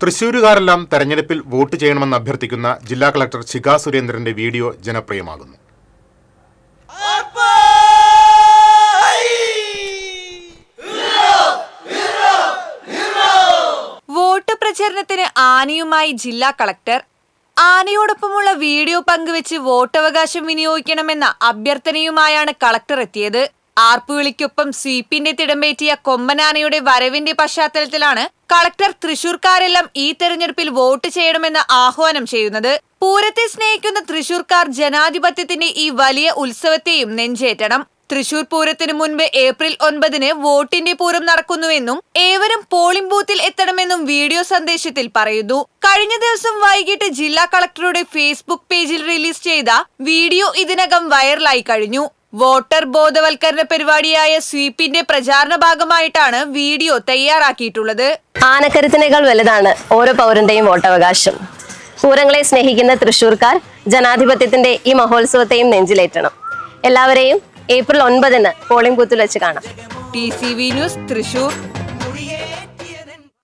തൃശൂരുകാരെല്ലാം തെരഞ്ഞെടുപ്പിൽ വോട്ട് ചെയ്യണമെന്ന് അഭ്യർത്ഥിക്കുന്ന ജില്ലാ കളക്ടർ ശിഖാ സുരേന്ദ്രന്റെ വീഡിയോ ജനപ്രിയമാകുന്നു. വോട്ട് പ്രചരണത്തിന് ആനയുമായി ജില്ലാ കളക്ടർ. ആനയോടൊപ്പമുള്ള വീഡിയോ പങ്കുവെച്ച് വോട്ടവകാശം വിനിയോഗിക്കണമെന്ന അഭ്യർത്ഥനയുമായാണ് കളക്ടർ എത്തിയത്. ആർപ്പുവിളിക്കൊപ്പം സ്വീപ്പിന്റെ തിടമ്പേറ്റിയ കൊമ്പനാനയുടെ വരവിന്റെ പശ്ചാത്തലത്തിലാണ് കളക്ടർ തൃശൂർക്കാരെല്ലാം ഈ തെരഞ്ഞെടുപ്പിൽ വോട്ട് ചെയ്യണമെന്ന് ആഹ്വാനം ചെയ്യുന്നത്. പൂരത്തെ സ്നേഹിക്കുന്ന തൃശൂർക്കാർ ജനാധിപത്യത്തിന്റെ ഈ വലിയ ഉത്സവത്തെയും നെഞ്ചേറ്റണം. തൃശൂർ പൂരത്തിന് മുൻപ് ഏപ്രിൽ 9-ന് വോട്ടിന്റെ പൂരം നടക്കുന്നുവെന്നും ഏവരും പോളിംഗ് ബൂത്തിൽ എത്തണമെന്നും വീഡിയോ സന്ദേശത്തിൽ പറയുന്നു. കഴിഞ്ഞ ദിവസം വൈകിട്ട് ജില്ലാ കളക്ടറുടെ ഫേസ്ബുക്ക് പേജിൽ റിലീസ് ചെയ്ത വീഡിയോ ഇതിനകം വൈറലായി കഴിഞ്ഞു. വോട്ടർ ബോധവൽക്കരണ പരിപാടിയായ സ്വീപ്പിന്റെ പ്രചാരണ ഭാഗമായിട്ടാണ് വീഡിയോ തയ്യാറാക്കിയിട്ടുള്ളത്. ആനക്കരുത്തിനേക്കാൾ വലുതാണ് ഓരോ പൗരന്റെയും വോട്ടവകാശം. പൂരങ്ങളെ സ്നേഹിക്കുന്ന തൃശൂർക്കാർ ജനാധിപത്യത്തിന്റെ ഈ മഹോത്സവത്തെയും നെഞ്ചിലേറ്റണം. എല്ലാവരെയും ഏപ്രിൽ 9-ന് പോളിംഗ് ബൂത്തിൽ വെച്ച് കാണാം. TCV news, Thrissur.